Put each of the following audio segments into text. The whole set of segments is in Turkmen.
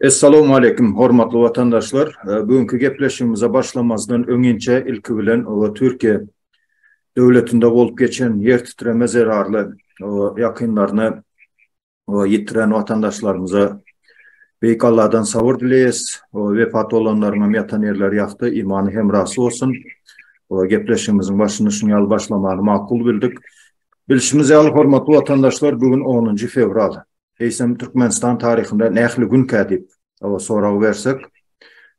Assalamu alaikum, hormatly vatandaşlar. Bugünkü gepleşigimize başlamazdan öňünçe ilki bilen Türkiye döwletinde bolup geçen yer titreme zerarly ýakynlaryny ýitiren vatandaşlarymyza beýik Allahdan sabır dileýes. Wepat bolanlaryň ýatan ýerleri ýakdy, imany hemrasy bolsun. Gepleşigimiziň başyny şuňal başlamagy makul bildik. Bilişimize ýaly hormatly vatandaşlar, bugün 10 fevral. Eýsem Türkmenistan tarihinde nähli gün kädip soragy bersek,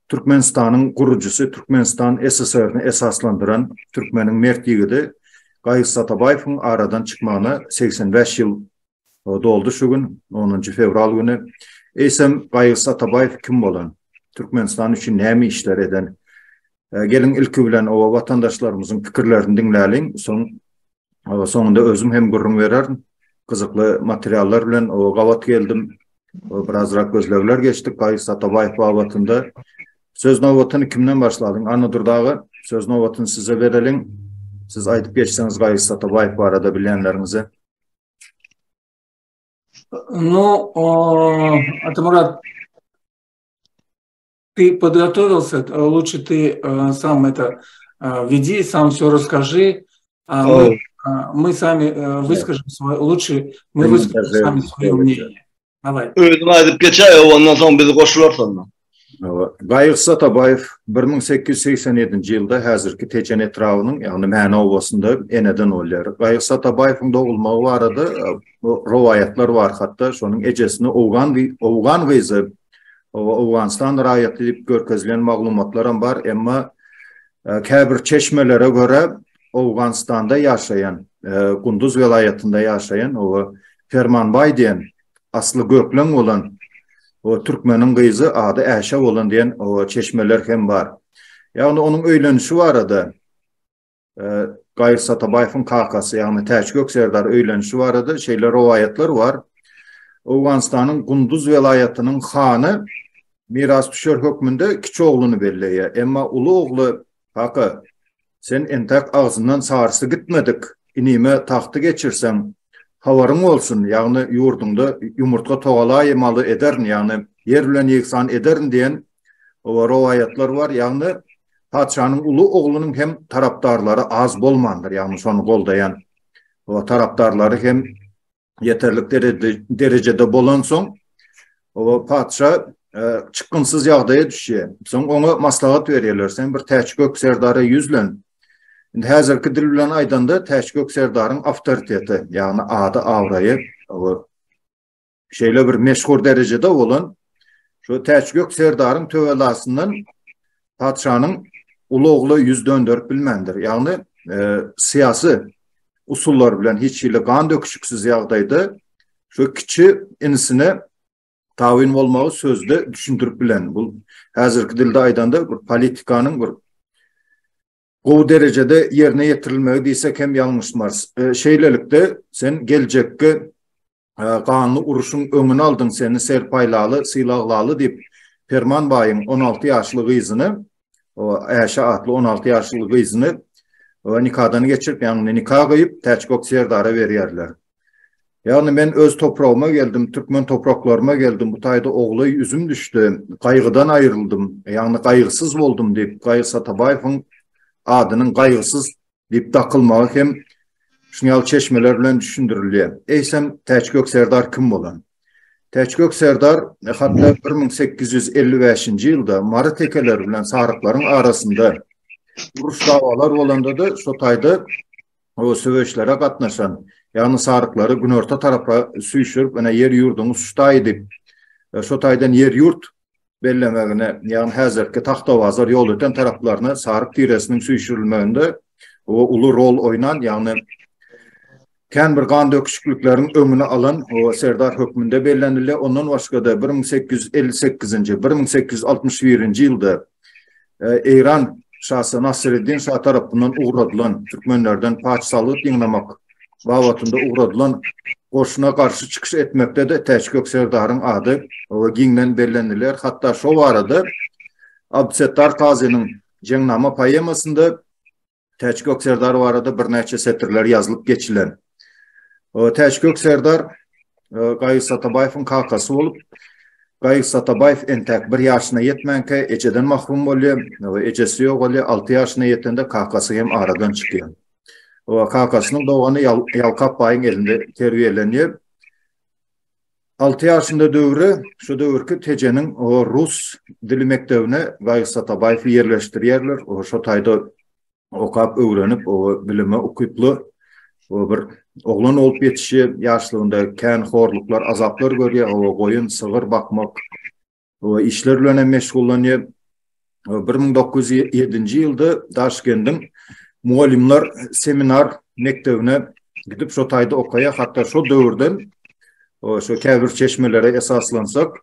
Türkmenistanyň gurucusy, Türkmenistan SSR-ni esaslandyran türkmeniň mertligidi Gaýys Atabaýewiň aradan çykmagyna 85 ýyl doldy şu gün, 10 fevral güni. Eýsem Gaýys Atabaýew kim bolan? Türkmenistan üçin näme işler eden? Gelin ilki bilen vatandaşlarymyzyň pikirlerini dinläliň, soňunda özüm hem gurrun berer. Kızıklı materiallar bilen gavat geldim. Birazrak gözlevler geçtik. Gaýys Atabaýew babatında. Söz nowatyny kimden başladyň? Anadurdagy söz nowatyny size bereliň. Siz aýdyp geçseňiz Gaýys Atabaýew barada bilenlerinize. Атамурат, ты подготовился, лучше ты сам это веди, сам все расскажи, мы сами выскажем сами свое мнение. Давай. Aydip geçer, ondan sonra bizi koşulursan. Gaýys Atabaýew 1887-nji ýylda häzirki Tejen etrawynyň, ýagny Mäne obasynda eneden bolýar. Gaýys Atabaýewiň dogulmagy barada rowayatlar bar, hatda şonuň ejesini Owgan gyzy Owganistan raýaty diýip görkezlen maglumatlar bar, emma käbir çeşmelere göre Owganistanda ýaşaýan, Gunduz welaýatynda ýaşaýan Fermanbaý diýen asly gökleň bolan Türkmeniň gyzy ady Äşe bolan diýen çeşmeler hem bar. Ýagny onuň öýlenişi barada Gaýys Atabaýewiň kakasy, ýagny Täçgök Serdar öýlenişi barada şeýler rowayatlar bar. Owganistanyň Gunduz welaýatynyň hany miras düşer hökmünde kiçi ogluny belleýär. Emma uly ogly Kaka, sen entak ağzından sarısı gitmedik. İnime tahtı geçirsen havarın olsun. Yani yurdunda yumurtka toğala yemalı ederin. Yani yer bilen yeksan ederin diyen rowayatlar var. Yani padşanın ulu oğlunun hem taraptarları az bolmandır. Yani sonu goldayan taraptarları hem yeterlik derecede bolan son padşa çıkınsız ýagdaýa düşýär. Soň ona maslahat berýärler. Sen bir Täçgök Serdary ýüzlen. Indi häzirki dil bilen aýdanda Täçgök Serdaryň awtoriteti, ýagny ady awraýy, şeýle bir meşhur derejede bolan şu Täçgök Serdaryň töwelasyndan padşanyň uly ogly ýüz döndürip bilmendir. Ýagny syýasy usullar bilen hiç ýyly gan döküşüksiz ýagdaýda şu kiçi inisine tawin bolmagy sözde düşündürüp bilen. Bu häzirki dilde aýdanda politikanyň bir gowy derecede ýerine ýetirilmegi diýsek hem ýalňyşmaz. Şeýlelikde sen geljekki ganly uruşyň öňüne aldyň, seni serpaýlaly, sylaklaly diýip Fermanbaýyň 16 ýaşly gyzyny, Äşe atly 16 ýaşly gyzyny nikahdan geçirip, ýagny nikah gyýyp Täçgök Serdara berýärler. Yani ben öz toprağıma geldim, Türkmen topraklarıma geldim. Bu taýda ogly üzüm düştü, gaýgydan aýryldım. Yani gaýgysız boldum diýip Gaýys Atabaýewiň adynyň gaýgysız diýip takylmagy hem şuňal çeşmeler bilen düşündirilýär. Eýsem Täçgök Serdar kim bolan? Täçgök Serdar hatda 1855-nji ýylda Mary tekeler bilen saryklaryň arasynda uruş dawalar bolanda da şu taýda söwüşlere gatnaşan, yani sarıkları günorta tarafra süýşürip ene yer ýurduny suçtaý edip şu taýdan yer ýurt bellemegine, yani häzirki Taxtawazar ýol öten taraplaryna sarık tiresiniň süýşürilmeginde uly rol oynan, yani kän bir gan döküşüklükleriň öňüne alan Serdar hökmünde bellenilýär. Ondan başga da 1858-nji 1861-nji ýylda Eýran Şahsy Nasreddin Şah tarapyndan uğradylan türkmenlerden paçsalyk diňlemek babatında uğradylan goşuna karşı çıkış etmekde de Täçgök Serdaryň ady giňden bellenilýär. Hatda şo barada Abdüsettar Tazynyň Jeňnama poemasynda Täçgök Serdar barada bir näçe setirler ýazylyp geçilen. Täçgök Serdar Gaýys Atabaýewiň kakasy bolup Gayık Satabayev entek 1 yaşına yetmenke eceden mahrum oluyor. Ecesi yok oluyor. 6 yaşına yetende kakası hem aradan çıkıyor. O kakasının doğanı Yalkap Bay'ın elinde terbiyeleniyor. 6 yaşında dövrü, şu dövrkü Tece'nin o Rus dili mektebine Gayık Satabayev'ı yerleştiriyorlar. O şu tayda okap öğrenip, o bilimi okuyuplu, o bir oğlan olup yetişi yaşlığında kən horluklar, azaplar görüyor. O koyun, sığır bakmak, o işlerle meşgullanıyor. 1907 yılda Daşkent'in muallimler seminar mektebine gidip şu tayda okaya, hatta şu dövrden o şu käbir çeşmelere esaslansak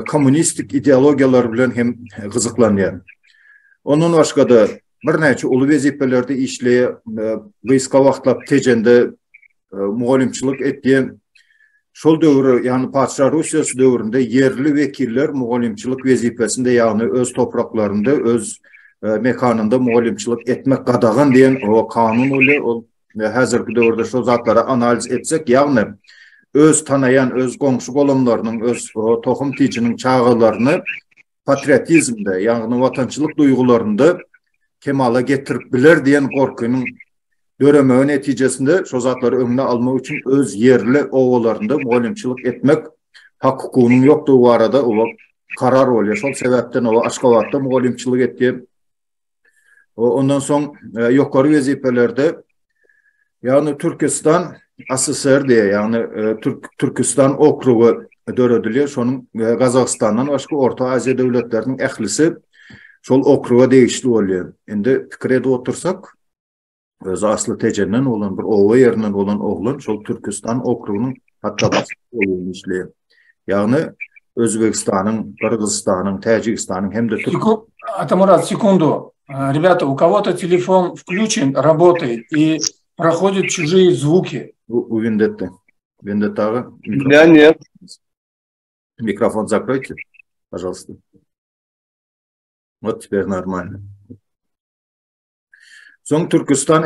kommunistik ideologiyalar bilen hem kızıklanıyor. Onun başka da bir neçe ulu vazifalerde işleye gıyska vaxtlap Tecende muallimçilik etdiyen şol dövrü, yani Paçra Rusyası dövründe yerli vekiller muallimçilik vazifesinde, yani öz topraklarında, öz mekanında muallimçilik etmek qadağan diyen o kanun oluyor. Hazırki dövrde şu zatlara analiz etsek, yani öz tanayan, öz komşu kolumlarının, öz tohum ticinin çağılarını patriotizmde, yani vatançılık duygularında kemala getirip bilir diyen korkunun döremeği neticesinde şu zatları önüne almak için öz yerli ovalarında muallimçilik etmek hak hukukunun yoktu bu arada, o karar oluyor. Sol sebepten o Aşkabat'ta muallimçilik ettiği. Ondan son yukarı vazifelerde, yani Türkistan ASSR diye, yani Türkistan okruğu dörediliyor. Şonun Kazakistan'dan başka Orta Asya devletlerinin ehlisi şol okruğa değişti oluyor. Şimdi fikrede otursak, öz aslı Tece'nden olan bir ova yerinden olan oğlan şol Türkistan okruğunun hatta başka oyunu işliyor. Yani Özbekistan'ın, Kırgızistan'ın, Tacikistan'ın hem de Атамурат, секунду. Ребята, у кого-то телефон включен, работает и проходят чужие звуки. У Вендетты. Вендетта. Я нет. Микрофон закройте, пожалуйста. Вот теперь нормально. Son Türkistan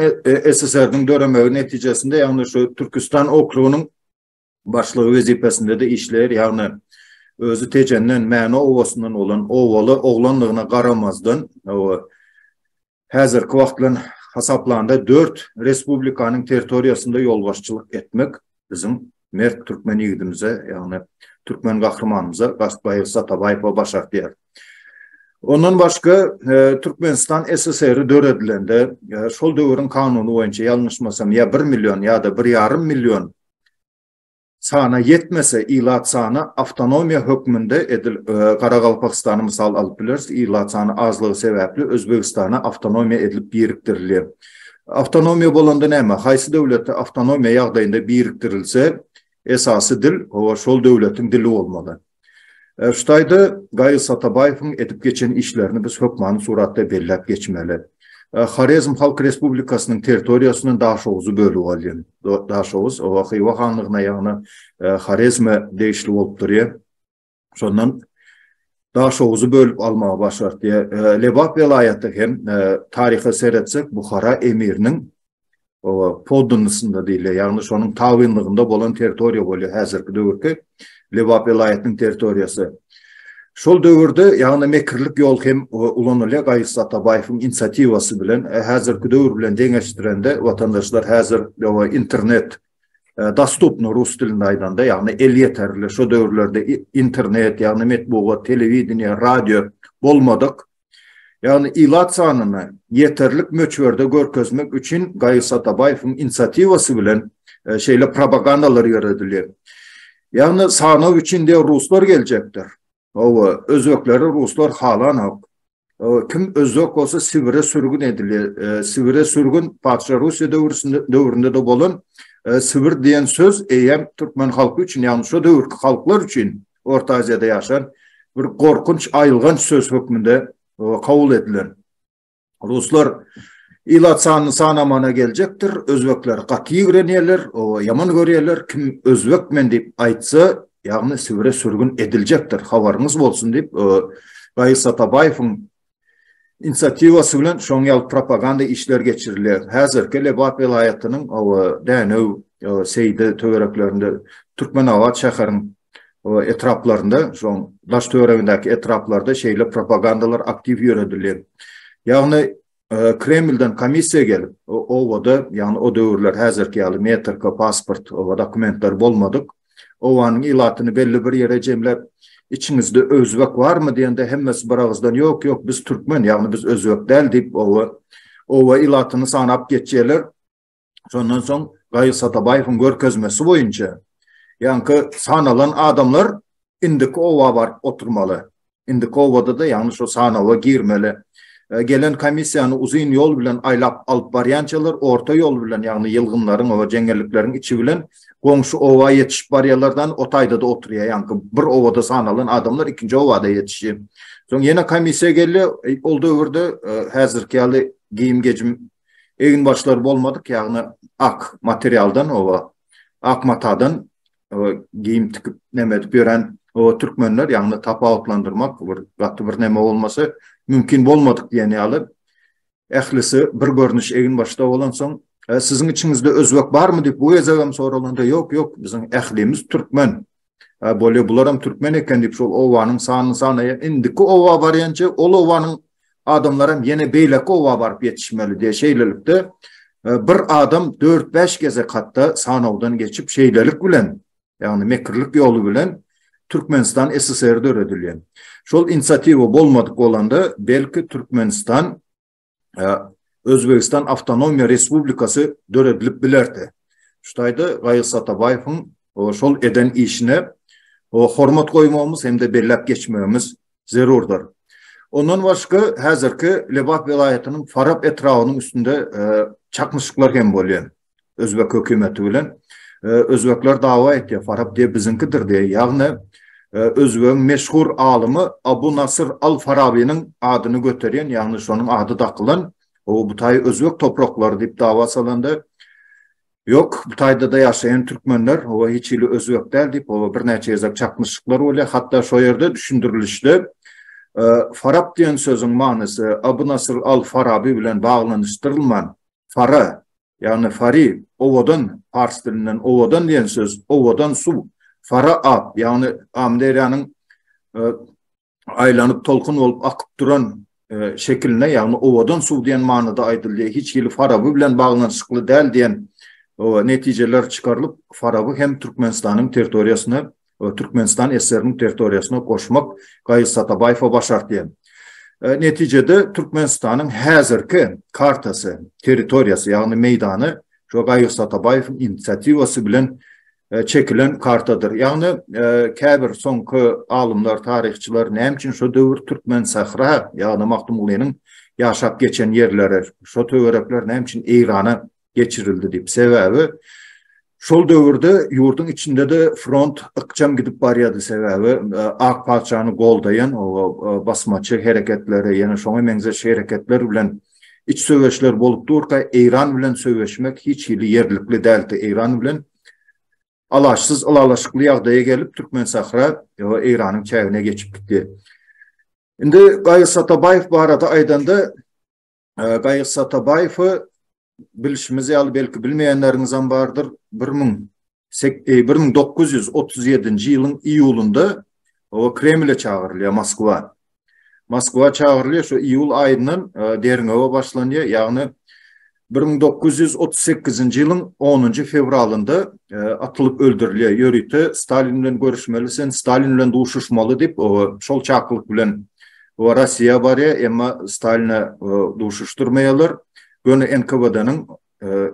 SSR'nin dönemeği neticesinde, yani şu Türkistan okruğunun başlığı vazifesinde de işler, yani özü Tece'nin Məna ovasından olan ovalı oğlanlığına qaramazdan o hazırki vaxtlan hesaplarında 4 respublikanın teritoriyasında yolbaşçılık etmek bizim mert Türkmen yiğidimize, yani Türkmen kahramanımıza Gayık Satabayev'a başart diyer. Ondan başka Türkmenistan SSR'i döredilende şol dövrün kanunu boyunca yanlışmasam ya 1 milyon ya da 1,5 milyon sana yetmese ilat sana avtonomiya hükmünde edil Qaraqalpaqstan'ı misal alıp biliriz. İlat sana azlığı sebeple Özbekistan'a avtonomiya edilip biriktiriliyor. Avtonomiya bolanda näme? Haysi devlette avtonomiya yağdayında biriktirilse esası dil o şol devletin dili olmalı. Şutayda Gayık Satabayev'in edip geçen işlerini biz hükmanı suratta bellep geçmeli. Xarezm Halk Respublikasının teritoriyasının Daşoğuz'u bölü oluyor. Daşoğuz, o Xiva Hanlığına yani Xarezm'e değişli olup duruyor. Sondan Daşoğuz'u bölüp almaya başlar diye. Lebap velayeti hem tarihe seyretsek Bukhara emirinin podunusunda değil, yani onun tavinliğinde olan teritoriya oluyor hazırki dövrki Lebap velayetinin teritoriyası. Şol dövrde, yani mekirlik yol hem ulanılıyor Gayık Satabayev'in inisiativası bilen, hazırki dövr bilen dengeştirende vatandaşlar hazır internet dostupnu Rus dilinde aydanda, yani el yeterli. Şu dövrlerde internet, yani metbuğu, televiziya, radyo bolmadık. Yani ilat sanını yeterlik möçverde görkezmek için Gayık Satabayev'in inisiativası bilen propagandalar yaratılıyor. Yani sanıv içinde Ruslar gelecektir. Özbekleri Ruslar halan hak. Kim Özbek olsa Sibir'e sürgün ediliyor. Sibir'e sürgün Paçra Rusya dövründe de olan Sibir diyen söz eyyem Türkmen halkı için, yani şu dövrki halklar için Orta Asya'da yaşayan bir korkunç ayılgan söz hükmünde kabul edilen. Ruslar ilat sanamana gelecektir. Özbekler katıyı göreniyorlar, yaman görüyorlar. Kim Özbek men deyip aytsa, yani Sibir'e sürgün edilecektir. Havarınız olsun deyip Gayık Satabayev'in inisiativası bilen şoň ýaly propaganda işler geçirilir. Hazırki Lebap vilayatynyň dänew seydi töwereklerinde Türkmenawat şäheriniň o etraflarında, şu daş töweregindäki etraflarda şeyle propagandalar aktif yürüdüler. Yani Kreml'den komissiya gelip ovada, yani o döwürler häzirki ýaly metrika, pasport, o dokumentler bolmadyk. Ovanın ilatını belli bir yere jemlep, içinizde özbek var mı diýende hemmesi bir agızdan yok yok biz Türkmen, yani biz özbek däl diýip ova ilatyny sanap geçýärler. Şondan soň Gaýy Satabaýewiň görkezmesi boýunça yani sanalan adamlar indiki ova var oturmaly. Indiki ovada da yani şu sanava girmeli. Gelen komissiýany uzun yol bilen aylap alıp barýançalar, orta yol bilen yani yılgınların, ova jengelliklerin içi bilen goňşy ova yetişip barýarlardan o taýda da oturýar. Yani bir ovada sanalan adamlar ikinci ovada yetişýär. Soň ýene komissiya geldi, ol döwürde häzirki ýaly giyim gejim egin başlar bolmadyk, yani ak materialdan, ova ak matadan giyim tikip nemet gören o Türkmenler, yani tapawutlandyrmak, gatty bir neme bolmasy mümkin bolmadyk diýeni alyp, ählisi bir görnüş egin başda bolan soň siziň içiňizde özbek barmy diýip bu ýazagam soralanda yok yok biziň ählimiz Türkmen. Bolýa bularam Türkmen eken diýip şol owanyň sanyny sanaýa indiki owa barýança ol owanyň adamlaram ýene beýleki owa baryp ýetişmeli diýe şeýlelikde bir adam 4-5 geze katda sanawdan geçip şeýlelik bilen, yani mekirlik ýolu bilen Türkmenistan SSR'de öredilýär. Şol inisiatiwa bolmadyk bolanda belki Türkmenistan Özbekistan Avtonomiya Respublikasy döredilip bilerdi. Şutaýda Gaýy Satabaýewiň şol eden işine hormat goýmamyz hem de bellep geçmegimiz zerurdur. Ondan başka häzirki Lebap vilayatynyň Farab etrawynyň üstünde çakmışlıklar hem bolýar. Özbek hökümeti bilen Özbekler dawa etdi, Farab diye bizinkidir diye. Yani Özbek'in meşhur alymy Abu Nasr al-Farabi'nin adını götüren, yani şonun adı dakılan, o bu taý Özbek topraklary diýip dawa salandy. Yok, bu taýda da ýaşaýan Türkmenler, o hiç ili Özbek däl diýip, o bir näçe ýazak çakmışlıklar bolýar. Hatta şo ýerde düşündirilişdi. Farab diýen sözüň manysy Abu Nasr al-Farabi bilen baglanyşdyrylman. Fara, yani fari, ovadan, Fars dilinden ovadan diyen söz, ovadan su. Fara ab, yani Amderyanın aylanıp tolkun olup akıp duran şekline, yani ovadan su diyen manada aydılıyor. Hiç yili Farabı bilen bağlanışıklı değil diyen neticeler çıkarılıp Farabı hem Türkmenistan'ın teritoriyasına, Türkmenistan SSR'nin teritoriyasına koşmak Gaýy Satabaýew başart diyen. Neticede Türkmenistan'ın häzirki kartası, teritoriyası, yani meydanı şu Gaýy Satabaýewiň inisiativası bilen çekilen kartadır. Yani käbir soňky alımlar, tarihçiler näme şu döwür Türkmen sahra, yani Mahmulynyň ýaşap geçen yerleri, şu töwerekler näme Eýrana geçirildi diýip sebäbi şol döwürde ýurdun içinde de front ykjam gidip barýady sebäbi ak parçany goldayan o basmaçy hereketleri, ýene şoňa meňzeş hereketler bilen iç söwüşler bolup durka, Eýran bilen söwüşmek hiç ýyly yerlikli däldi. Eýran bilen alaşsız, alalaşykly ýagdaýa gelip Türkmen sahra Eýranyň çägine geçip gitdi. Indi Gaýy Satabaýew barada aýdanda Gaýy Satabaýew bilişimiz ýaly belki bilmeýänleriňizem bardyr. 1937 ýylyň iýulunda o Kremle çağırılýar, Moskwa. Moskwa çağırılýar, şu iýul aýynyň deriňewe başlanýar, ýagny 1938 ýylyň 10 fevralynda atylyp öldürilýär. Ýörüti Stalin bilen görüşmeli, sen Stalin bilen duşuşmaly diýip şol çaklyk bilen Rossiýa barýar, emma Stalin'e duşuşdurmaýarlar. Gönü NKVD'nin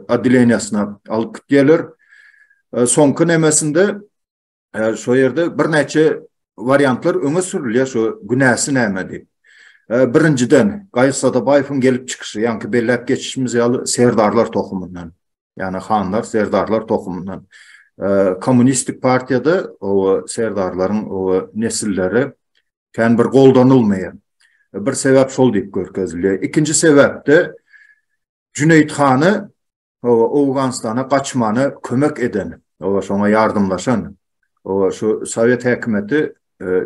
adileniyasyna alıp gitdiler. Soňky nemesinde şo ýerde bir näçe variantlar öňe sürilýär, şo günäsi näme diýip. Birinciden Gaýy Satabaýewiň gelip çykyşy, ýani bellep geçişimiz ýaly serdarlar tohumundan. Yani hanlar, serdarlar tohumundan. Kommunistik partiyada o serdarlaryň o nesilleri kän bir goldanylmaýar. Bir sebäp şol diýip görkezilýär. Ikinci sebäp de Cüneyt Hany Awganistana kaçmany kömek eden, şoňa ýardymlaşan, şu Sowet häkimeti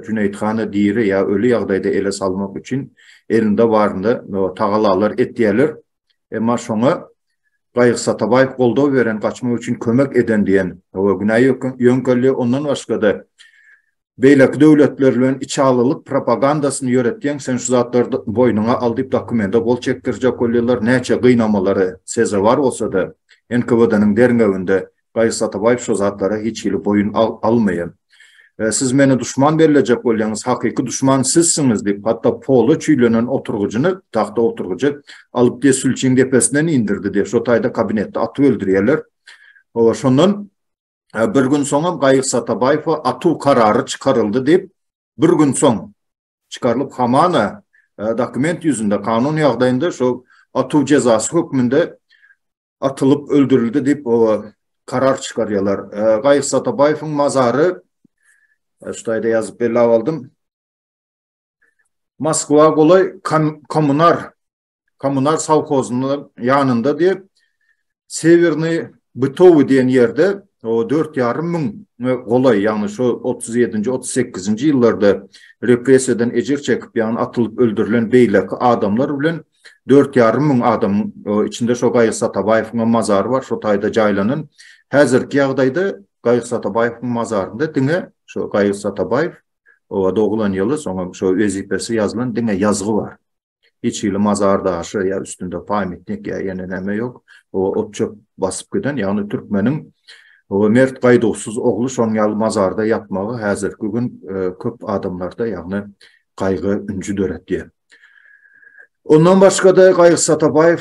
Cüneyt Hany diýri ýa ölü ýagdaýda ele salmak üçin elinde barynda tagalalar etdiýärler. Emma şoňa Gaýy Satabaýew goldaw beren, kaçmak üçin kömek eden diýen günäýi ýönkeli, ondan başga da beylek devletlerle içalılık propagandasını yöretken sen şu zatları boynuna alıp dokumenta bol çektirecek oluyorlar. Neçe kıynamaları seze var olsa da NKVD'nin dernevinde Gayıs Atabayev şu zatlara hiç ili boyun almayın. Siz meni düşman verilecek olyanız hakiki düşman sizsiniz deyip hatta polu çüylenen oturgucunu tahta oturgucu alıp diye Sülçin tepesinden indirdi diye şu tayda kabinette atı öldürüyorlar. O şundan bir gün sonra Gayıs Atabayev'a atı kararı çıkarıldı deyip bir gün son çıkarılıp hamana dokument yüzünde kanun yağdayında şu atı cezası hükmünde atılıp öldürüldü deyip o karar çıkarıyorlar. Gayıs Atabayev'in mazarı şurada yazıp belli aldım. Moskva kolay Kommunar savkozunun yanında diye Severny Bytovo diyen yerde o 4,5 kolay yani şu 37. 38. yıllarda represiyeden ecir çekip yani atılıp öldürülen beylek adamlar bilen 4,5 adam içinde şu Gayıs Atabayev'in mazarı var. Şu tayda caylanın. Hazırki yağdayda Gayıs Atabayev'in mazarında dine şu Gayıs Atabayev o doğulan yılı sonra şu vazifesi yazılan dine yazgı var. Hiç yılı mazarda aşağı ya üstünde paymetlik ya yenileme yok. O otçuk basıp giden yani Türkmenin o Mert Gaydosuz oğlu son yıl mazarda yatmağı hazırki gün köp adamlarda yani kaygı üncü döret diye. Ondan başka da Gayıs Atabayev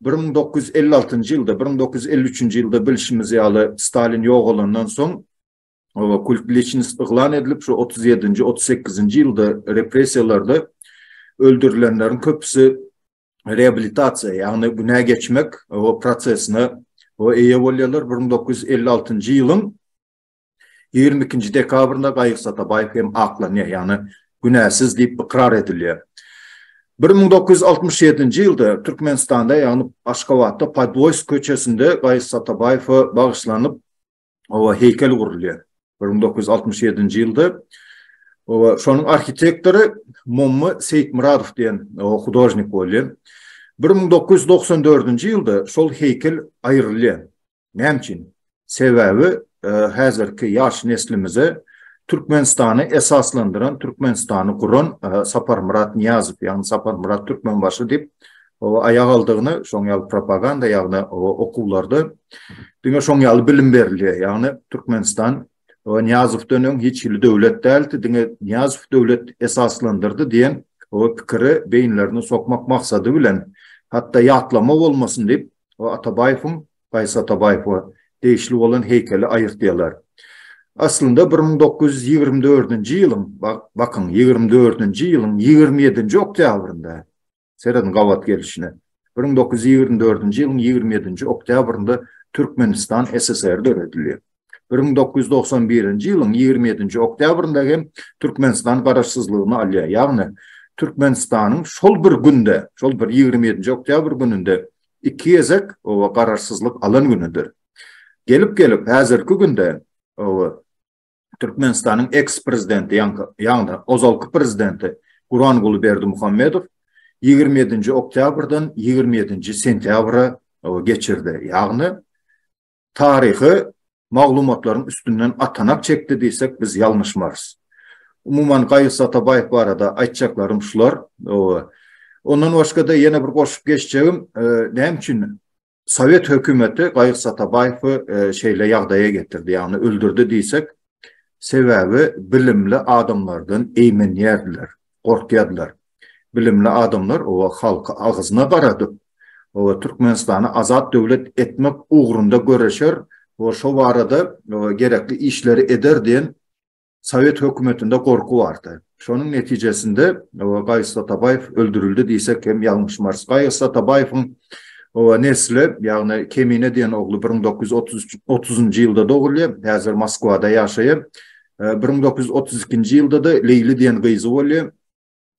1956 yılda 1953 yılda bilişimiz yalı Stalin yok olandan son kultleşiniz ilan edilip şu 37. 38. yılda represiyalarda öldürülenlerin köpüsü rehabilitasyon yani güne geçmek o prosesine o iyi oluyorlar. 1956 yılın 22. dekabrında Gayıs Atabayev hem aklanıyor yani günahsız deyip ikrar ediliyor. 1967 yılda Türkmenistan'da yani Aşkavat'ta Padvoysk köçesinde Gayıs Atabayev'a bağışlanıp o heykel kuruluyor. 1967 yılda o şunun arhitektörü Mommu Seyitmuradov diyen o hudojnik oluyor. 1994 yılda şol heykel ayrılıyor. Nemçin sebebi hazırki yaş neslimize Türkmenistan'ı esaslandıran, Türkmenistan'ı kuran Sapar Murat Niyazov yani Sapar Murat Türkmenbaşı deyip o ayak aldığını şon yıl propaganda yani o okullarda dünya şon yıl bilim veriliyor. Yani Türkmenistan o Niyazov dönem hiç yıl devlet değildi. Dünya Niyazov devlet esaslandırdı diyen o fikri beyinlerine sokmak maksadı bilen hatta yatlama olmasın deyip o Atabayev'in Gayıs Atabayev'a değişli olan heykeli ayırtıyorlar. Aslında 1924 yılın bakın 24 yılın 27. oktabrında Serhat'ın Gavat gelişine 1924 yılın 27. oktabrında Türkmenistan SSR'de öğretiliyor. 1991 yılın 27. oktabrında hem Türkmenistan kararsızlığını alıyor. Yani Türkmenistan'ın şol bir günde, şol bir 27. oktyabr gününde iki yezek o kararsızlık alan günüdür. Gelip hazırki günde o Türkmenistan'ın ex-prezidenti yani ozalkı prezidenti Gurbanguly Berdimuhamedov 27. oktyabırdan 27. sentyabra geçirdi. Yani tarihi maglumatların üstünden atanak çekti deysek biz yanlışmarız. Umuman Gayıs Atabayev bu arada aytacaklarım şular. Ondan başka da yine bir koşup geçeceğim. Ne için Sovet hükümeti Gayıs Atabayev'ı şeyle yağdaya getirdi yani öldürdü deysek sebebi bilimli adamlardan eğmen yerdiler, korkuyadılar. Bilimli adamlar o halkı ağzına karadı. O Türkmenistan'ı azat devlet etmek uğrunda görüşür. O şu arada gerekli işleri eder diyen Sovet hükümetinde korku vardı. Şunun neticesinde Gayıs Atabayev öldürüldü deysek hem yanlışmaz. Gayıs Atabayev'in o nesli yani Kemine diyen oğlu 1930 yılda doğuluyor. Hazır Moskva'da yaşayıp 1932 yılda da Leyli diyen kızı oluyor.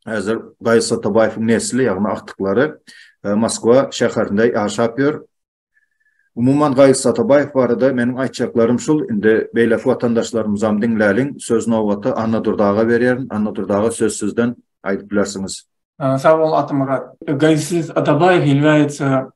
Hazır Gayıs Atabayev'in nesli yani aktıkları Moskva şehrinde yaşapıyor. Umuman Gayıs Atabayev var da benim aytacaklarım şul. Indi beylek vatandaşlarımızam dinleyin. Söz növbeti Anna Durdağ'a veriyorum. Anna Durdağ'a söz sizden aytıp bilersiniz. Sağ ol, Атамурат. Гайыс Атабаев является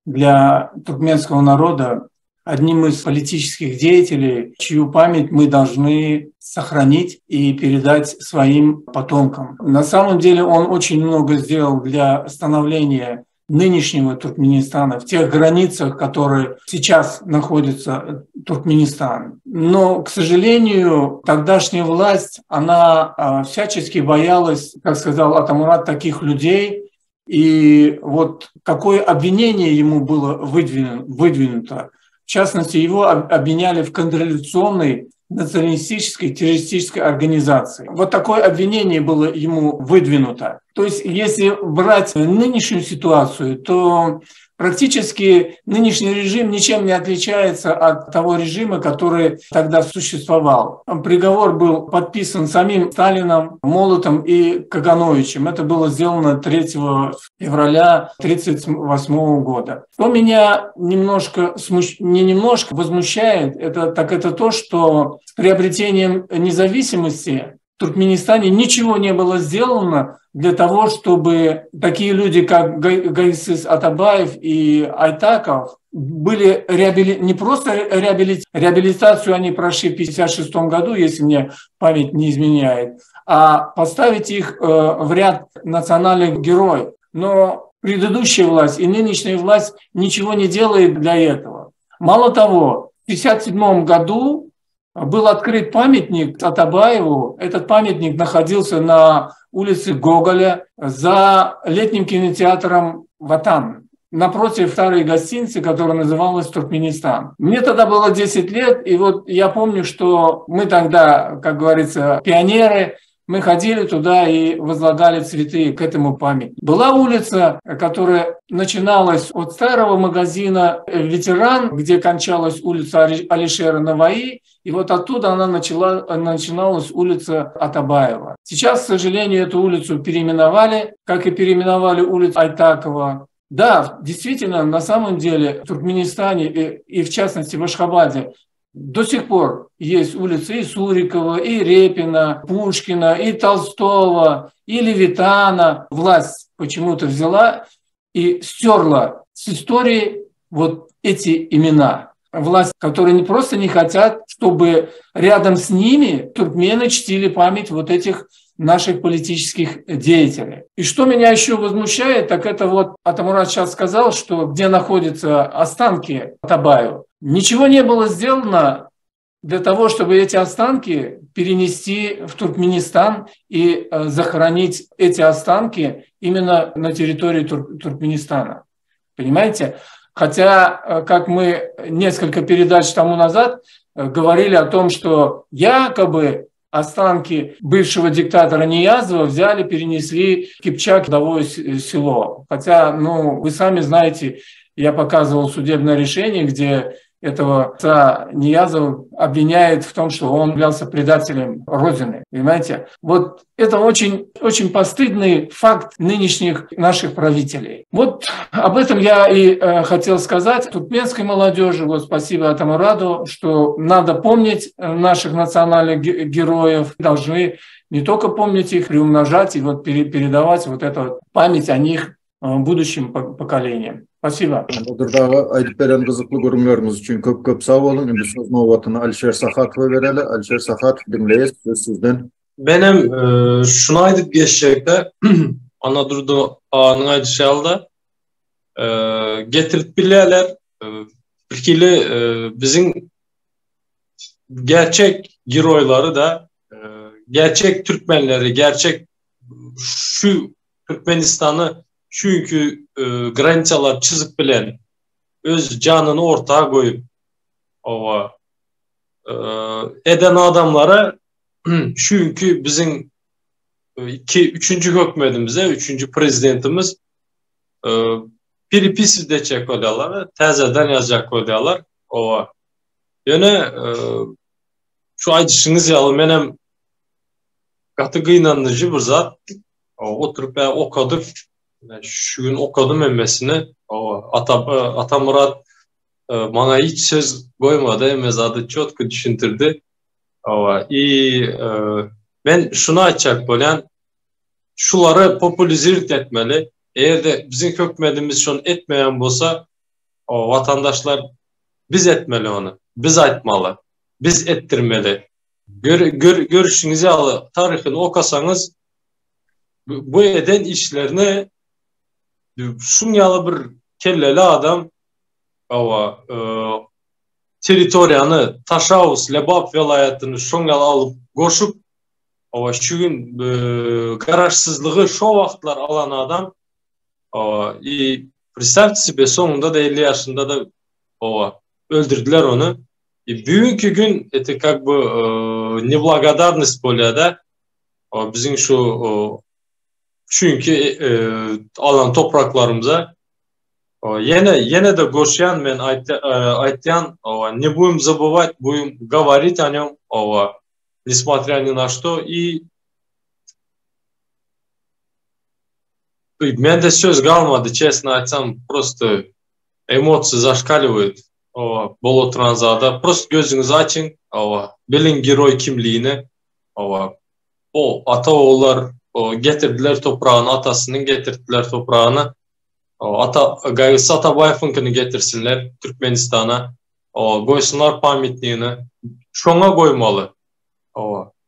для туркменского народа одним из политических деятелей, чью память мы должны сохранить и передать своим потомкам. На самом деле он очень много сделал для становления нынешнего Туркменистана, в тех границах, которые сейчас находится Туркменистан. Но, к сожалению, тогдашняя власть, она всячески боялась, как сказал Атамурат, таких людей. И вот какое обвинение ему было выдвинуто. В частности, его обвиняли в контрреволюционной националистической террористической организации. Вот такое обвинение было ему выдвинуто. То есть, если брать нынешнюю ситуацию, то практически нынешний режим ничем не отличается от того режима, который тогда существовал. Приговор был подписан самим Сталином, Молотом и Кагановичем. Это было сделано 3 февраля 1938 года. Что меня немножко возмущает, это то, что с приобретением независимости в Туркменистане ничего не было сделано для того, чтобы такие люди, как Гайсис Атабаев и Айтаков, были не просто реабилитацию они прошли в 1956 году, если мне память не изменяет, а поставить их в ряд национальных героев. Но предыдущая власть и нынешняя власть ничего не делает для этого. Мало того, в 1957 году был открыт памятник Атабаеву. Этот памятник находился на улице Гоголя за летним кинотеатром «Ватан», напротив старой гостиницы, которая называлась «Туркменистан». Мне тогда было 10 лет, и вот я помню, что мы тогда, как говорится, пионеры, мы ходили туда и возлагали цветы к этому памятнику. Была улица, которая начиналась от старого магазина «Ветеран», где кончалась улица Алишера Наваи, и вот оттуда она начиналась улица Атабаева. Сейчас, к сожалению, эту улицу переименовали, как и переименовали улицу Айтакова. Да, действительно, на самом деле в Туркменистане и в частности в Ашхабаде до сих пор есть улицы и Сурикова, и Репина, Пушкина, и Толстого, и Левитана. Власть почему-то взяла и стерла с истории вот эти имена. Власть, которые просто не хотят, чтобы рядом с ними туркмены чтили память вот этих наших политических деятелей. И что меня еще возмущает, так это вот Атамурат сейчас сказал, что где находятся останки Атабаева. Ничего не было сделано для того, чтобы эти останки перенести в Туркменистан и захоронить эти останки именно на территории Туркменистана. Понимаете? Хотя, как мы несколько передач тому назад говорили о том, что якобы останки бывшего диктатора Ниязова взяли, перенесли в Кипчак, родовое село. Хотя, вы сами знаете, я показывал судебное решение, где этого отца Ниязова обвиняет в том, что он являлся предателем Родины. Понимаете? Вот это очень, очень постыдный факт нынешних наших правителей. Вот об этом я и хотел сказать. Туркменской молодежи, вот спасибо Атамураду, что надо помнить наших национальных героев. Должны не только помнить их, приумножать и вот передавать вот эту память о них будущим поколениям. Спасибо. Buradagı aytıp beren kızıklı görümleriniz için köp sağ olun. Şimdi söz növbatını Alişer Sahatov'a vereli. Alişer Sahatov dinleyiz. Söz sizden. Benim şunu aytıp geçecekte Anadolu'da ağanın aytışı aldı. Getirip bilirler. Bilgili bizim gerçek heroyları da gerçek Türkmenleri, gerçek şu Türkmenistan'ı çünkü graniçalar çizip bilen öz canını ortaya koyup eden adamlara çünkü bizim üçüncü hükümetimize, üçüncü prezidentimiz biri pis de çek oluyorlar, tezeden yazacak oluyorlar. Yani şu aytışınız yalı benim katıgı inanıcı bir zat. Oturup ben okudum. Şu gün okudum emmesini. Atamurat bana hiç söz koymadı. Emmezadı çok düşündürdü. Ben şunu açacak böyle. Şuları popülize etmeli. Eğer de bizim hükümetimiz şunu etmeyen olsa vatandaşlar biz etmeli onu. Biz aytmalı. Biz ettirmeli. Görüşünüzü alı tarihini okasanız bu eden işlerini şunyalı bir kelleli adam ava teritoriyanı Taşavuz, Lebap velayetini şunyalı alıp koşup ava şu gün garaşsızlığı şu vaxtlar alan adam ava представьте себе sonunda da 50 yaşında da ava öldürdüler onu. Bugünkü gün это как бы неблагодарность böyle de bizim şu çünkü alan topraklarımıza yine de koşuyan men aytyan не будем забывать, будем говорить о нем, несмотря ни на что. И mende söz kalmadı, честно айтсам, просто эмоции зашкаливают. Bol oturanzada просто gözünüzü açın, bilin geriy kimliğini. O ata oğullar getirdiler toprağını, atasının getirdiler toprağını. Gaygısı Atabayev'ınkini getirsinler Türkmenistan'a. Koysunlar pamitliğini. Şoňa koymalı.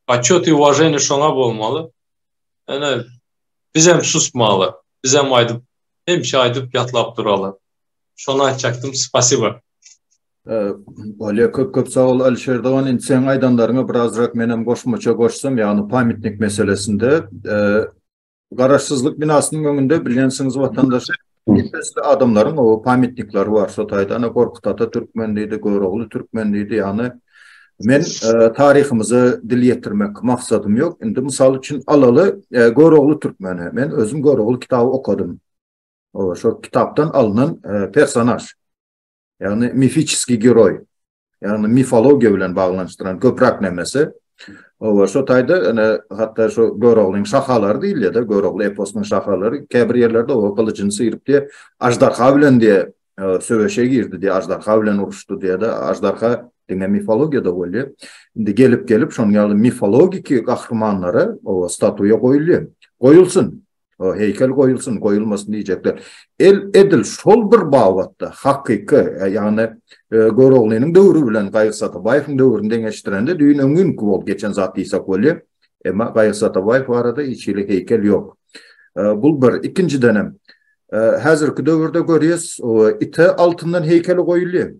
Отчет и уважение şoňa bolmalı. Yani biz hem susmalı. Biz hem aydıp yatlap duralı. Şonu açacaktım. Spasiba. Öyle köp sağ ol Alişer Doğan. Sen aydanlarına birazrak menem koşsam, yani pamitlik meselesinde garaşsızlık binasının önünde biliyorsunuz vatandaşı gitmesli adamların o pamitlikleri var. Sotayda Korkut Ata Türkmenliydi, Göroğlu Türkmenliydi. Yani men tarihimizi dil yetirmek maksadım yok. Şimdi misal için alalı Göroğlu Türkmeni. Men özüm Göroğlu kitabı okudum. Şu kitaptan alınan personaj. Yani mifiçiski giroy. Yani mifologiya bilen bağlanıştıran köprak nemesi. Sotayda hatta şu Göroğlu'nun şahaları değil ya da Göroğlu eposunun şahaları kebir yerlerde o kılıcını sıyırıp diye ajdarha bilen diye söveşe girdi diye ajdarha bilen uruştu diye de ajdarha dine mifologiya da oluyor. Şimdi gelip şonun yalı mifologiki kahramanları o statuya koyulsun. O heykel koyulmasın diyecekler. Edil şol bir bağvatda hakiki yani Göroğlu'nun dövrü bilen Gaygısı Atabayev'in dövründen geçtirende düğün öngün kuvol geçen zat deysak oluyor. Ama Gaygısı Atabayev arada içiyle heykel yok. Bu bir ikinci dönem. Hazırki dövrde görüyoruz ite altından heykeli koyuluyor.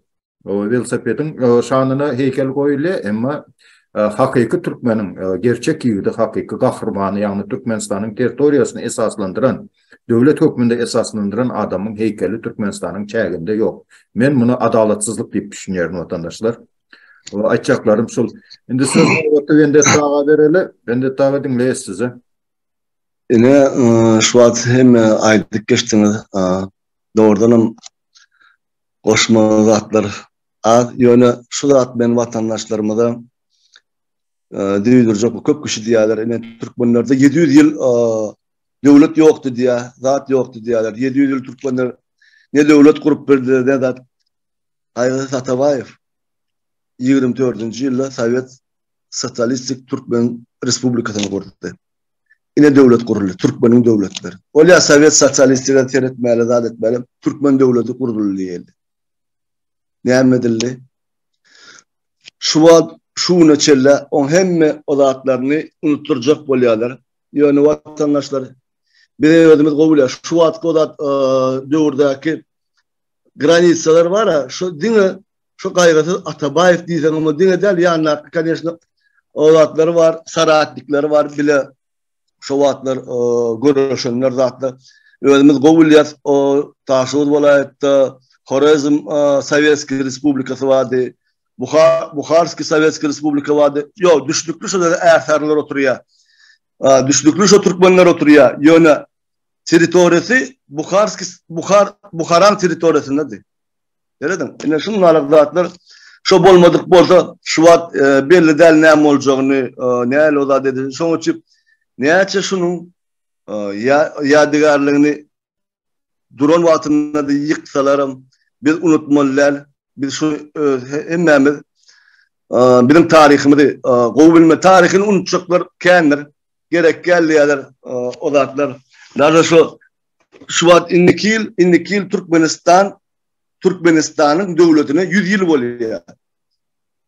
O velosipedin şanına heykel koyuluyor ama hakiki Türkmenin gerçek yiğidi, hakiki kahramanı yani Türkmenistan'ın teritoriyasını esaslandıran, devlet hükmünde esaslandıran adamın heykeli Türkmenistan'ın çağında yok. Ben bunu adalatsızlık deyip düşünüyorum vatandaşlar. Açacaklarım şul. Şimdi söz ben de sağa vereli, ben de tağı dinleyiz size. Yine şu an hem aydık geçtiniz. Doğrudan koşmalılar. Yani şu da ben vatandaşlarıma da deyildir köp kişi diyorlar. Yani Türkmenlerde 700 yıl devlet yoktu diye, zat yoktu diyorlar. 700 yıl Türkmenler ne devlet kurup verdi ne de Gaygısı Atabayev 24. yılda Sovyet Sosyalistik Türkmen Respublikası'nı kurdu. Yine devlet kuruldu. Türkmen'in devletleri. Öyle Sovyet Sosyalistleri teretmeli, zat etmeli. Türkmen devleti kuruldu diye. Ne emredildi? Şu neçelle on hemme odatlarını unutturacak bolyalar. Yani vatandaşlar bir ödümüz kabul ya. Şu atkı odat dövürdeki granitsalar var ya. Şu dine şu Gaygısı Atabayev diysen ama dine del yani конечно odatları var, saratlikleri var bile şu odatlar görüşenler zatlı. Ödümüz kabul ya. O Taşavuz vilayeti Xorazm Sovyetski Respublikası vardı. Bukharski Sovyetski Respublika vardı. Yok, düşlüklü şu eserler oturuyor. Düşlüklü şu Türkmenler oturuyor. Yani teritorisi Bukharan teritorisindedir. Gördün? Yani şunlar zatlar şu bolmadık bolsa şu at belli del ne olacağını ne el da dedi. Şunun için neyse şunun yadigarlığını duran vatanında yıksalarım biz unutmalılar. Biz şu emmemiz bizim tarihimizi bilme tarihini unutacaklar kendiler gerek geldiler odatlar. Daha şu an indiki yıl Türkmenistan Türkmenistan'ın devletine 100 yıl oluyor.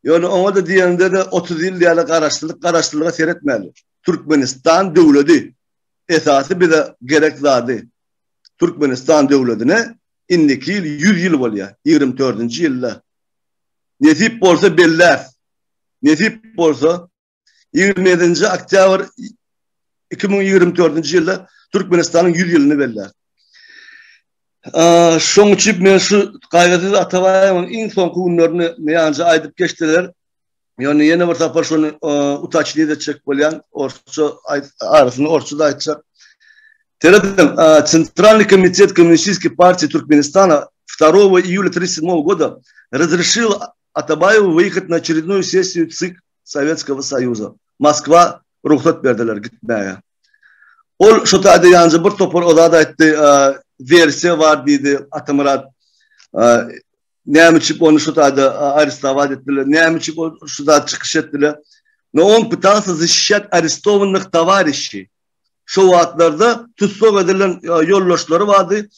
Yani ona da diyeninde de 30 yıl diye karıştırılığa seyretmeli. Türkmenistan devleti esası bir de gereklidir. Türkmenistan devletine indiki yıl 100 yıl oluyor. 24. yılda. Nesip olsa beller. Nesip olsa 27. Oktyabr 2024 yılda Türkmenistan'ın 100 yılını beller. Şoň üçin men şu gaýgaty Atabaýewiň iň soňky günlerini meýança aýdyp geçdiler. Yani yeni bir tapar şunu utaçlığı da çek bolyan orçu arasını orçu da açacak. Тередем Центральный комитет Коммунистической партии Туркменистана 2 июля 1937 года разрешил Атабаеву выехать на очередную сессию ЦИК Советского Союза. Москва ruhsat verdiler gitmeye. Ol şu tadı yancı bir topur odada etti versiye var dedi Atamurat. Немчик он что-то арестовать ettiler. Немчик он что-то çıkış ettiler. Но он пытался защищать арестованных товарищей. Şu vaatlarda tutsuk edilen yoldaşları vardı.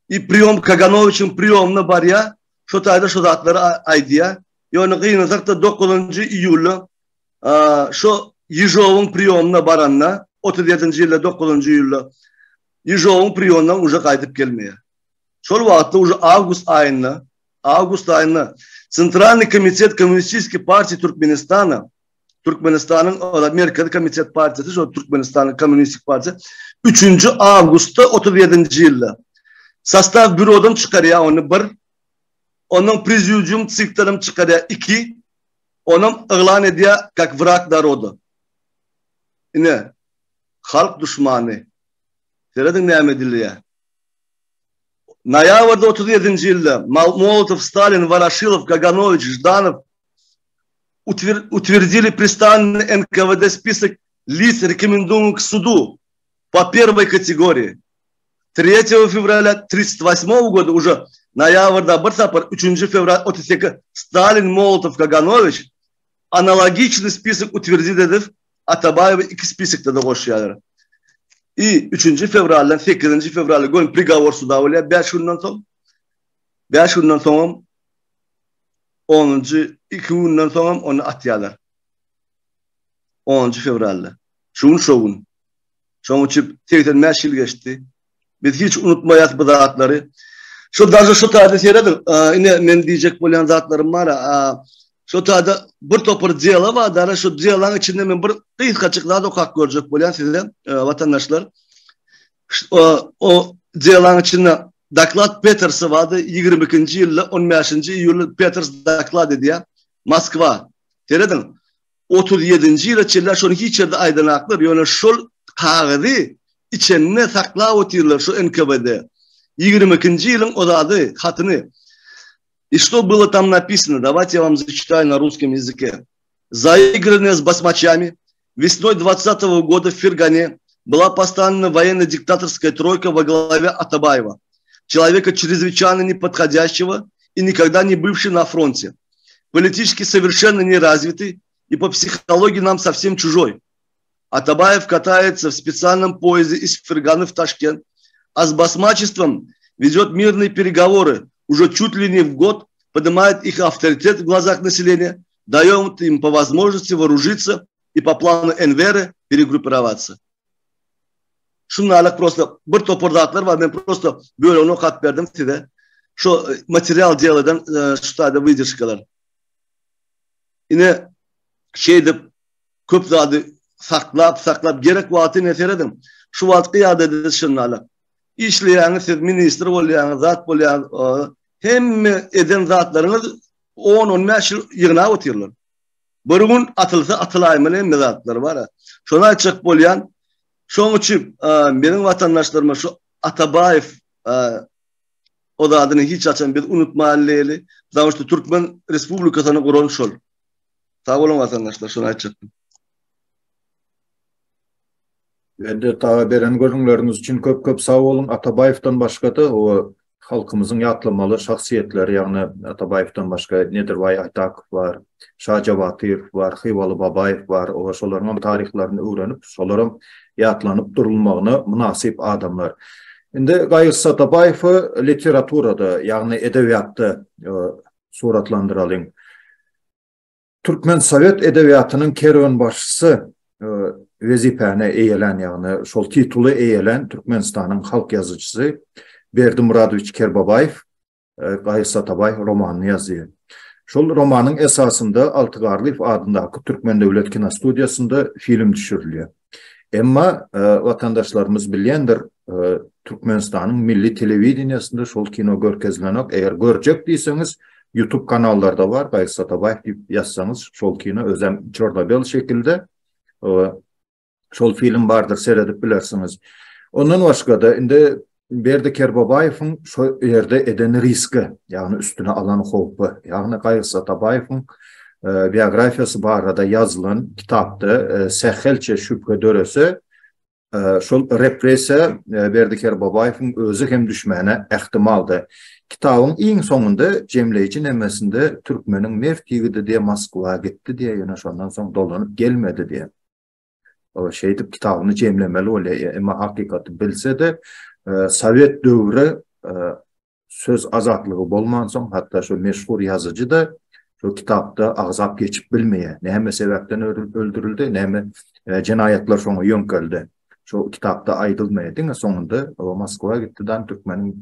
Priyom Kaganovich'in priyomuna var ya. Şu tayda şu vaatları aydiya. Yani kıyınızakta 9. iyul'u şu Yijov'un priyomuna baranla 37. yılda 9. iyul'u Yijov'un priyomuna uca kaydıp gelmeye. Şu vaatta uca Ağustos ayında Центральный комитет Коммунистической партии Türkmenistan'ın Amerika'da Komitet Partisi, şu Türkmenistan'ın Komünistik Partisi 3. Ağustos'ta 37. yılda. Sastav bürodan çıkarıyor onu bir. Onun prezidium цикл'den çıkarıyor 2. Onun ilan ediyor как враг народа. Yine halk düşmanı. Seredin ne emediliyor? Ноябрь 37. yılda Молотов, Сталин, Ворошилов, Каганович, Жданов утвердили пристанный НКВД список лиц, рекомендуемых к суду по первой категории. 3 февраля 1938 года уже ноябрьда 3 февраля 38 Сталин, Молотов, Каганович аналогичный список утвердили Атабаева 2 списокта da koşuyorlar. И 3 fevral'dan 8 fevral'a gün prigovor suda oluyor. 5 günden sonra 10. 2 günden sonra onu atıyorlar. 10. fevral'da. Şoğun. Şoğun için tekrar 5 yıl geçti. Biz hiç unutmayız bu zatları. Şu tarzda seyredim. Yine men diyecek bolan zatlarım var. Şu tarzda bir topur diyala var. Şu diyalanın içinde men bir kıyık açıklığa dokak görecek bolan size vatandaşlar. O diyalanın içinde Doklad Peters'ı vardı 22. yılda 15. iyul Peters doklad ediyor. Moskva. Seyredin. 37. yıla çiller şunu hiç yerde aydınlıklar. Yani şu kağıdı içine sakla oturuyorlar şu НКВД. 22. yılın odadı hatını. И что было там написано? Давайте я вам зачитаю на русском языке. Заигранная с басмачами, весной 20-го года в Фергане была поставлена военно-диктаторская тройка во главе Атабаева, человека чрезвычайно неподходящего и никогда не бывший на фронте, политически совершенно неразвитый и по психологии нам совсем чужой. Атабаев катается в специальном поезде из Фергана в Ташкент, а с басмачеством ведет мирные переговоры, уже чуть ли не в год, поднимает их авторитет в глазах населения, дает им по возможности вооружиться и по плану Энвера перегруппироваться. Şunlarla просто bir topurdaklar var. Ben просто böyle onu kat verdim size. Şu materyal diyalardan şu tane выдержкалар. Yine şeyde köp zadı saklap gerek vaati ne seyredim. Şu vaat kıyada dedi şunlarla. İşleyen siz minister olayan, zat olayan hem eden zatlarınız 10-15 yıl yığına oturuyorlar. Bir gün atılsa atılaymayan zatlar var. Şuna açık olayan şunun için benim vatandaşlarıma şu Atabayev o da adını hiç açan bir unutmayalım. Daha işte Türkmen Respublikası'nı kurulmuş ol. Sağ olun vatandaşlar şuna açık. Ben de tabi beren görünleriniz için köp sağ olun. Atabayev'den başka da o halkımızın yatlamalı şahsiyetleri yani Atabayev'den başka nedir vay Aytak var, Şacabatır var, Hıyvalı Babayev var. O şoların tarihlerini öğrenip şoların yatlanıp durulmağına münasip adamlar. Indi Gaýgy Satabaýew literaturada, ýagny edebiyatda suratlandyralyň. Türkmen Sovet edebiyatynyň kerwen başçysy wezipäni eýelen, ýagny şol tituly eýelen Türkmenistanyň halk ýazyjysy Berdimuradowich Kerbabaýew Gaýgy Satabaýew romanyny ýazýar. Şol romanyň esasında Altygarlyf adyndaky Türkmen Döwlet Kinostudiýasynda film düşürilýär. Emma vatandaşlarımız bilýändir, Türkmenistanyň milli telewiziýasynda şol kino görkezlenok. Eger görjek diýseňiz, YouTube kanallarda var. Gaýgy Satabaýew diýip ýazsaňyz, şol kino özem çorda-bel şekilde şol film bardyr, seredip bilersiňiz. Ondan başga da indi Berdi Kerbabaýewiň şo ýerde eden riski, ýagny üstüne alan howpy, ýagny Gaýgy Satabaýewiň biografiýasy barada ýazylan kitapda sähelçe şüphe dörese şol repressiýa Berdi Kerbabaýewiň özü hem düşmäne ähtimaldy. Kitabyň iň soňunda jemleýici nemesinde türkmeniň mert ýigidi diýe Moskwa gitdi diýe, ýöne şondan soň dolanyp gelmedi diýe. O şeýdip kitabyny jemlemeli bolýar, emma hakykatı bilse-de Sovet döwrü söz azatlygy bolman soň hatda şu meşhur ýazyjy da şu kitapda agzap geçip bilmeýär. Näme sebäpden öldürildi, näme jinayetler şoňa ýönkeldi. Şu kitapda aýdylmaýar. Diňe soňunda o Moskwa gitdidan türkmeniň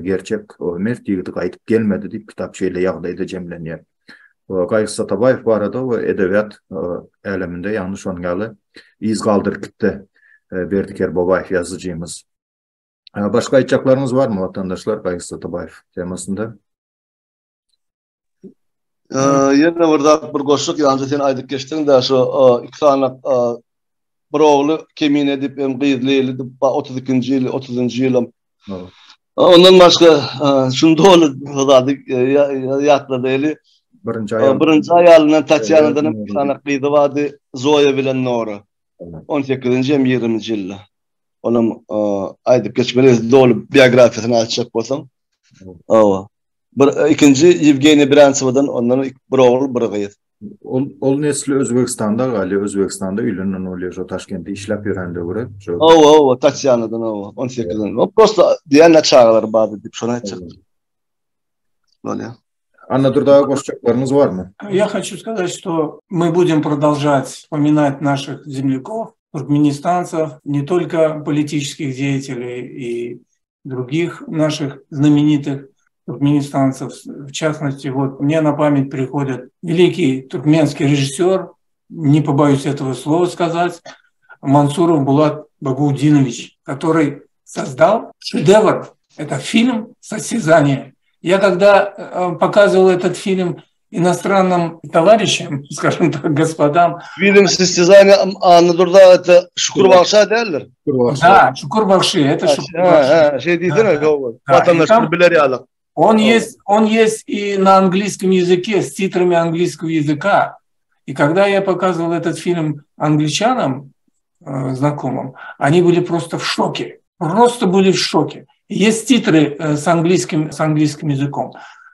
gerçek o mert ýigidi gaýtyp gelmedi diýip kitap şeýle ýagdaýda jemlenýär. Gaýgy Satabaýew barada o edebiyat äleminde ýagny şongaly iz galdyryp gitdi. Berdi Kerbabaýew ýazyjymyz. Başka aýtjaklarynız barmy vatandaşlar Gaýgy Satabaýew temasynda? Ýene burada bir goşuk ýalnız sen aýdyp geçdiň de şu iki tane bir ogly kemin edip hem gyzlyly 32-nji ýyl 30-njy ýylym. Ondan başga şunda olup ýatladı eli. Birinci aýalynyň Tatyana'dan bir tane gyzy bardy, Zoya bilen Nora. 18-nji hem 20-nji ýylda. Onun aýdyp geçmeli dolu biografiýasyny açyp bolsaň. İkinci Yevgeniy Brantsevadan, ondan bir ogul, bir gyz. Ol nesli Özbekistanda galy, Özbekistanda ýylyndan bolýar, Taşkentde işläp ýörende görä. Tatyana'dan 18'den. O prosta diýen çağlar bardy diýip şonu aýtjak. Bolýar. Anna Дурдага goşjaklarynız barmy? Я хочу сказать, что мы будем продолжать вспоминать наших земляков, туркменистанцев, не только политических деятелей и других наших знаменитых туркменистанцев. В частности, вот мне на память приходит великий туркменский режиссер, не побоюсь этого слова сказать, Мансуров Булат Багаудинович, который создал шедевр. Это фильм «Состязание». Я когда показывал этот фильм иностранным товарищам, скажем так, господам. Film «Состязание» Anadolu'da это Şükür Bakşı derler. Да, Şükür Bakşı, это Şükür Bakşı. Şey değildir mi? Vatandaşlar bilir ya. Он есть и на английском языке, с титрами английского языка. И когда я показывал этот фильм англичанам, знакомым, они были просто в шоке. Просто были в шоке. Есть титры с английским языком.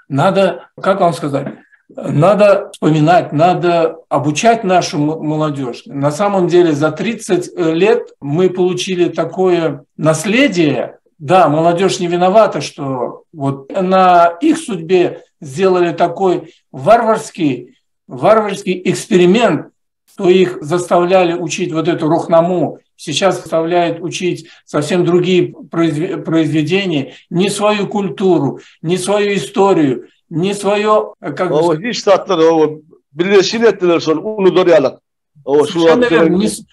Надо, как вам сказать, надо вспоминать, надо обучать нашу молодежь. На самом деле за 30 лет мы получили такое наследие. Да, молодежь не виновата, что вот на их судьбе сделали такой варварский эксперимент, что их заставляли учить вот эту рухнаму, сейчас заставляют учить совсем другие произведения, не свою культуру, не свою историю, не свое... Как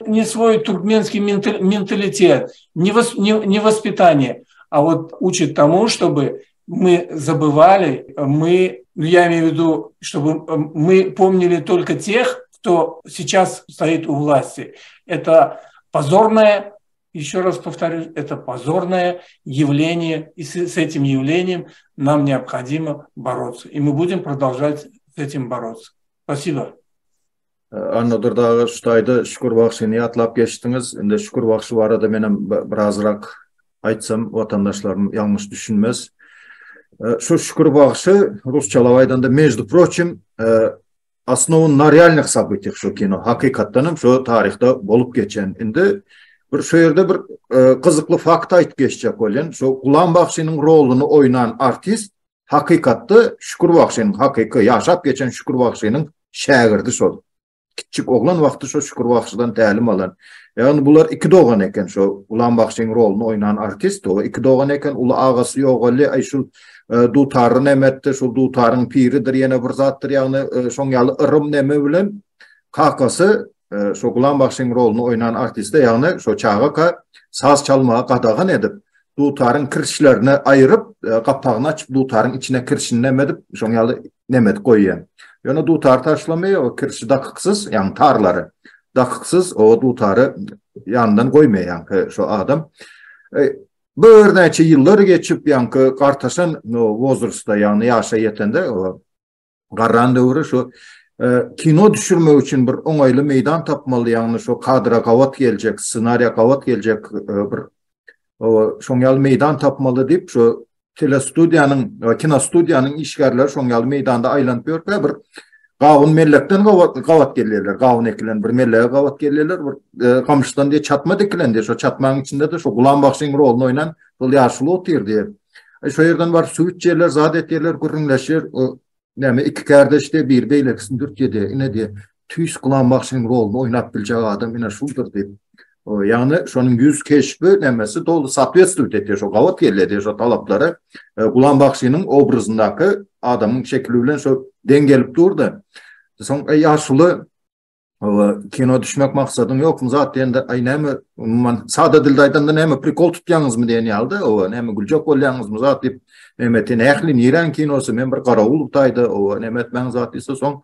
не свой туркменский менталитет, не воспитание, а вот учат тому, чтобы мы забывали, я имею в виду, чтобы мы помнили только тех, кто сейчас стоит у власти. Это позорное, еще раз повторюсь, это позорное явление, и с этим явлением нам необходимо бороться. И мы будем продолжать с этим бороться. Спасибо. Anna Durdagı şutaydı, Şükür Bakşyny atlap geçtiniz. Indi Şükür Bakşı barada menem birazrak aytsam, vatandaşlarım yanlış düşünmez. Şu Şükür Bakşı Rusçalavaýdan da между прочим основу на реальных событиях şu kino. Hakikatdanım şu tarihte bolup geçen. Indi Bir şu yerde bir kızıklı fakt ayıp geçecek olan. Şu Gulam Bakşi'nin rolunu oynayan artist hakikatlı Şükür Bakşi'nin hakiki yaşap geçen Şükür Bakşi'nin şagirdi sol. Küçük oğlan vakti şu Şükür Bakşi'den talim alan. Yani bunlar iki doğan eken şu Gulam Bakşi'nin rolunu oynayan artist o iki doğan eken ulu ağası yok öyle ay şu dutarın emette şu dutarın piridir yine bir zattır yani şonyalı ırım neme bilen kakası şu Gulam Bakşi'nin rolunu oynayan artiste yani şu çağa saz çalmaya qadağan edip dutarın kirişlerini ayırıp kapağını açıp dutarın içine kirişini nemedip şonyalı nemet koyuyan. Yani dutar taşlamıyor o kirişi dakıksız yani tarları dakıksız o dutarı yanından koymuyor yani şu adam. Bir neçe yıllar geçip yani kartaşan o vozrusda yani yaşa yetende o qarran dövrü şu kino düşürmek için bir oңaýly meydan tapmalı yani şu kadra kavat gelecek, senaryo kavat gelecek bir o şoňaly meydan tapmalı deyip şu telestudiyanın, kinostudiyanın işgärleri şoňaly meydanda aýlanyp ýörkä bir gawun mellekden gawat gelýärler, gawun ekilen bir mellege gawat gelýärler, bir kamşydan diye çatma dikilen diye şu çatmaň içinde de şu Gulam Bakşyň rolunu oynan şol ýaşly otyr diye. Şu ýerden bar süýt ýerler, zadet ýerler gürrüňleşir. Näme iki kardeşde bir beýleksin Türkiýede ine diye tüýs Gulam Bakşyň rolunu oýnap biljek adam ine şuldur diýip. O yani şonun yüz keşfi nämesi dolu sootветствует etýär şo gawat gelýär şo talaplary Gulam Bakşynyň obrazyndaky adamyň şekli bilen şo dengelip durdy. Soň ýaşly kino düşmek maksadım yok mu zaten de ay näme umman sada dilde aýdanda näme prikol tutýaňyzmy diýen ýaldy o näme güljek bolýaňyzmy zat diýip Mehmet'in ähli niran kinosu men bir garawul taýdy o Mehmet men zat ise soň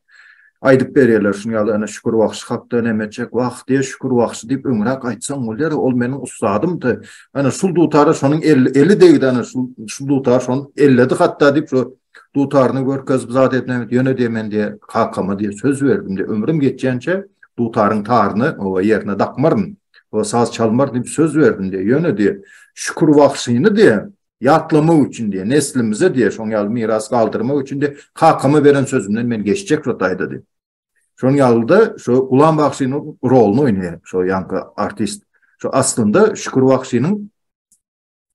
aýdyp berýärler şunu ýaly ana Şükür Bakşy hakda nämeçek wagt diýe Şükür Bakşy diýip öňrek aýtsaň bolar ol meniň ustadymdy ana şul dutara şonuň 50 degdi ana şul dutar şon 50 hatda diýip şu dutaryny görkezip zat etmemek ýöne diýmen diýe kakama diýe söz berdim diýe ömrüm geçýänçe dutaryň taryny o ýerine dakmaryn o saz çalmar diýip söz berdim diýe ýöne diýe Şükür Bakşyny diýe ýatlamak üçin diýe neslimize diýe şoňaly miras galdyrmak üçin diýe kakama beren sözümden men geçecek rotaýda diýip şoň ýalda şu Gulam Bakşynyň rolunu oýnaýar şu ýanky artist şu aslında Şükür Bakşynyň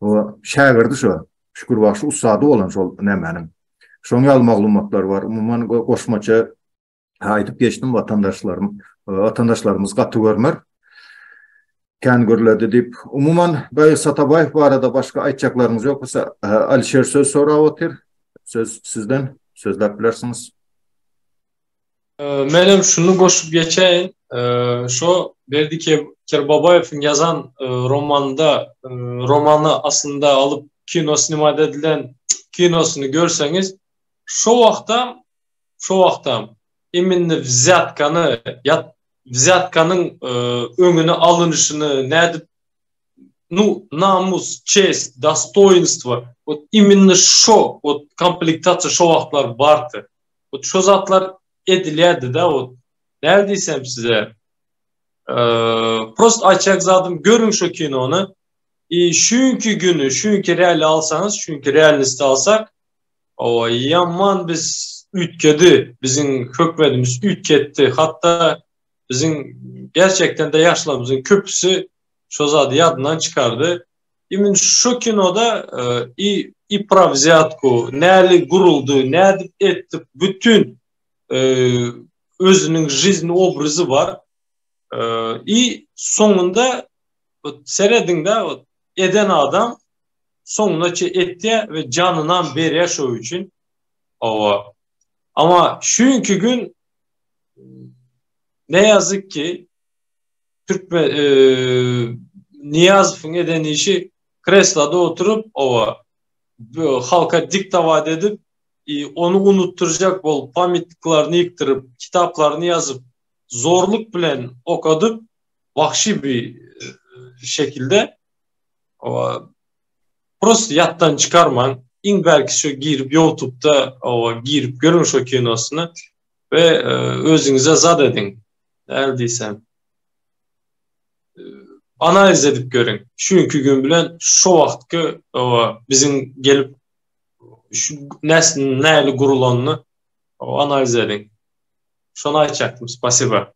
o şagirdi şu Şükür Bakşy ustady bolan şol nämenin şoň ýaly maglumatlar bar umumyň goşmaça aýdyp geçdim vatandaşlarymız gaty görmer kän görledi diýip umumyň Baýy Satabaýew barada başga aýtjaklarynız ýoksa Alişer söz sorap otyr söz sizden sözläp bilersiňiz. Menem şunu goşup geçeýin. Şo Berdi Kerbabaýewiň ýazan romanı aslında alıp kino sinemada edilen kinosunu görseňiz şo wagtda imminni взяткanyň öňüne alınışını nädip namus, честь, достоинство вот именно şo вот komplektatsiya şo wagtlar bardy. Вот şo zatlar edilýärdi da вот näde diýsem size prost aýtjak zadym görüň şo kinonu şuňky günü şuňky real alsaňyz şuňky realistde alsak o ýaman biz ütkedi bizim hökmedimiz ütketdi hatta bizim gerçekten de yaşlarımızın köpüsü şu zadı yadından çıkardı. Emin şu kinoda i pravziyatku, näli guruldu, nädip etti, bütün özünün жизни obrazı var. Sonunda seredinde eden adam sonuna etti ve canından beri şu için. Ama şunkü gün ne yazık ki Niyazov'un eden işi kreslada oturup halka diktavad edip onu unutturacak bol pamitliklerini yıktırıp kitaplarını yazıp zorluk bilen okudup vahşi bir şekilde prost yattan çıkarman belki şu girip YouTube'da girip görün şu kinosunu ve özünüze zat edin. Neredeysem analiz edip görün. Şunkü gün bilen şu vaxtki bizim gelip şu neslin näli gurulanını analiz edin. Şunu aytacaktım. Spasiba.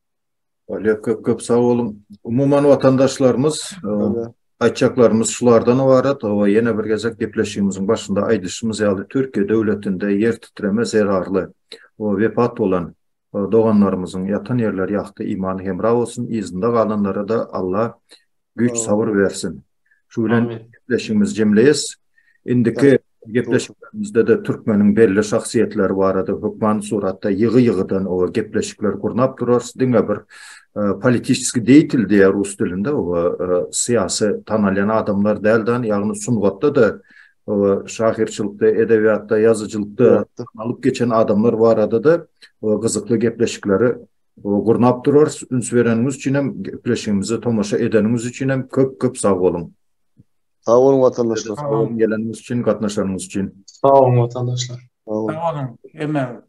Öyle köp sağ olun. Umuman vatandaşlarımız Öyle. aytacaklarımız şulardan ibaret. O yine bir gezek gepleşigimizin başında aydışımız ýaly Türkiye devletinde yer titreme zerarlı o vefat olan doğanlarımızın yatan yerler yaktı imanı hemra olsun. İzinde kalanlara da Allah güç sabır versin. Şu bilen Amin. gepleşigimiz jemleýes. Indiki gepleşiklerimizde de Türkmenin belli şahsiyetleri barada hukman suratda yığı-yığıdan o gepleşikler kurnap durar. Diňe bir politiski deytil diýer rus dilinde o siyasi tanalyan adamlar däldan ýagny sungatda da o şahirçilikde, edebiýatda, ýazyjylykda alıp geçen adamlar barada da o gyzykly gepleşikleri kurnap durar. Üns bereniňiz üçin hem gepleşigimizi tomaşa edeniniz üçin hem köp sağ olun. Sağ olun vatandaşlar. Sağ olun geleniniz için, katnaşanınız için. Sağ olun vatandaşlar. Sağ olun. Sağ olun. Hemen